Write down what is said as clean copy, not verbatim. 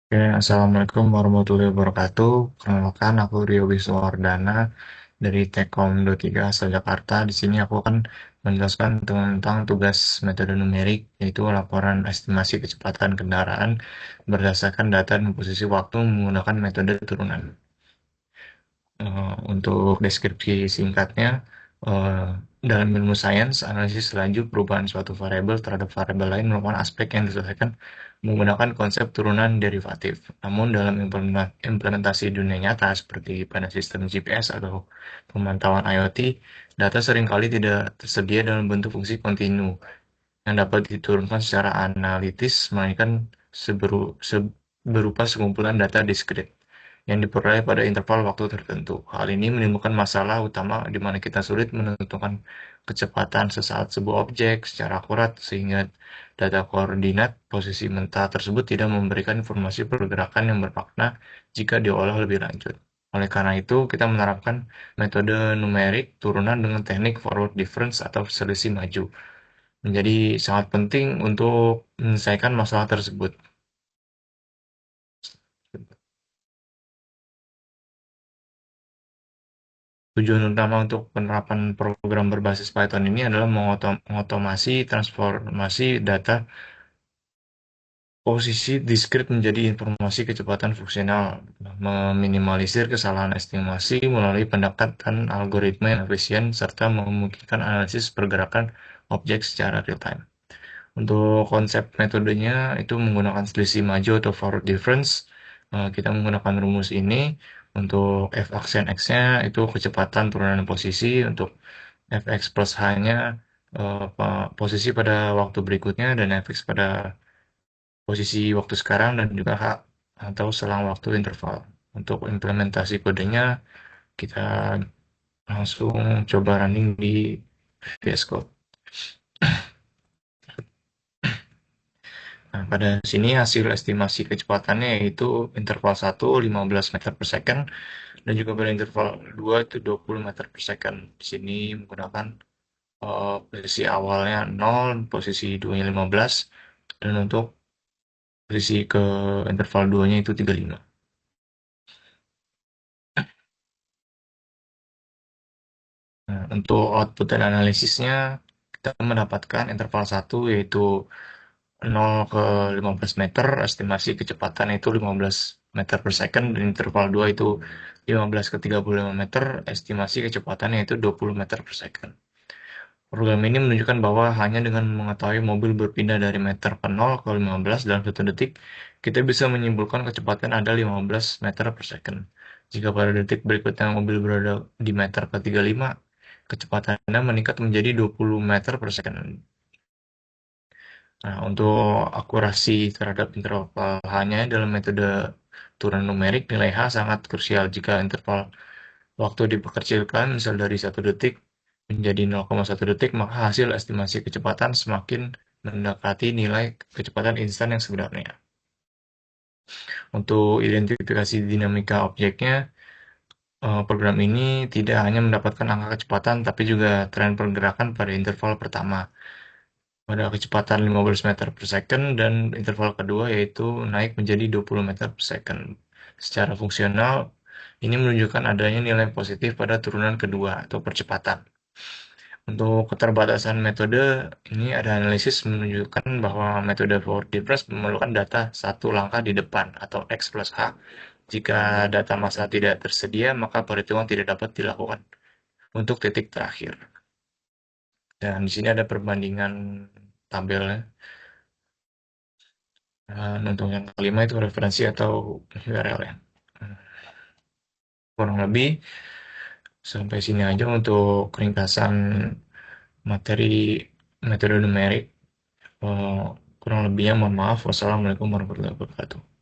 Oke, Assalamualaikum warahmatullahi wabarakatuh. Perkenalkan, aku Rio Wisnuwardana dari Tekom 23 asal Jakarta. Di sini aku akan menjelaskan tentang tugas metode numerik, yaitu laporan estimasi kecepatan kendaraan berdasarkan data dan posisi waktu menggunakan metode turunan. Untuk deskripsi singkatnya, eh, dalam ilmu sains, analisis laju perubahan suatu variabel terhadap variabel lain merupakan aspek yang diselesaikan menggunakan konsep turunan derivatif. Namun dalam implementasi dunia nyata seperti pada sistem GPS atau pemantauan IoT, data seringkali tidak tersedia dalam bentuk fungsi kontinu yang dapat diturunkan secara analitis, melainkan berupa sekumpulan data diskrit yang diperoleh pada interval waktu tertentu. Hal ini menimbulkan masalah utama di mana kita sulit menentukan kecepatan sesaat sebuah objek secara akurat, sehingga data koordinat posisi mentah tersebut tidak memberikan informasi pergerakan yang bermakna jika diolah lebih lanjut. Oleh karena itu, kita menerapkan metode numerik turunan dengan teknik forward difference atau selisih maju menjadi sangat penting untuk menyelesaikan masalah tersebut. Tujuan utama untuk penerapan program berbasis Python ini adalah mengotomasi transformasi data posisi diskrit menjadi informasi kecepatan fungsional, meminimalisir kesalahan estimasi melalui pendekatan algoritma yang efisien, serta memungkinkan analisis pergerakan objek secara real-time. Untuk konsep metodenya itu menggunakan selisih maju atau forward difference. Kita menggunakan rumus ini untuk f aksen x-nya itu kecepatan turunan posisi, untuk fx plus h-nya posisi pada waktu berikutnya, dan fx pada posisi waktu sekarang dan juga h atau selang waktu interval. Untuk implementasi kodenya kita langsung coba running di VS Code. Nah, pada sini hasil estimasi kecepatannya yaitu interval 1 15 meter per second dan juga pada interval 2 itu 20 meter per second. Di sini menggunakan posisi awalnya 0, posisi 2-nya 15, dan untuk posisi ke interval 2-nya itu 35. Nah, untuk output dan analisisnya kita mendapatkan interval 1 yaitu 0 ke 15 meter, estimasi kecepatan itu 15 meter per second, dan interval 2 itu 15 ke 35 meter, estimasi kecepatannya itu 20 meter per second. Program ini menunjukkan bahwa hanya dengan mengetahui mobil berpindah dari meter ke 0 ke 15 dalam 1 detik, kita bisa menyimpulkan kecepatan ada 15 meter per second. Jika pada detik berikutnya mobil berada di meter ke 35, kecepatannya meningkat menjadi 20 meter per second. Nah, untuk akurasi terhadap interval hanya dalam metode turunan numerik, nilai H sangat krusial jika interval waktu diperkecilkan, misal dari 1 detik menjadi 0,1 detik, maka hasil estimasi kecepatan semakin mendekati nilai kecepatan instan yang sebenarnya. Untuk identifikasi dinamika objeknya, program ini tidak hanya mendapatkan angka kecepatan, tapi juga tren pergerakan pada interval pertama pada kecepatan 15 meter per second, dan interval kedua yaitu naik menjadi 20 meter per second. Secara fungsional, ini menunjukkan adanya nilai positif pada turunan kedua atau percepatan. Untuk keterbatasan metode, ini ada analisis menunjukkan bahwa metode forward difference memerlukan data satu langkah di depan atau X plus H. Jika data masa tidak tersedia, maka perhitungan tidak dapat dilakukan untuk titik terakhir. Dan di sini ada perbandingan tabelnya. Untuk yang kelima itu referensi atau URL ya. Kurang lebih sampai sini aja untuk ringkasan materi metode numerik. Eh, Kurang lebihnya mohon maaf. Wassalamualaikum warahmatullahi wabarakatuh.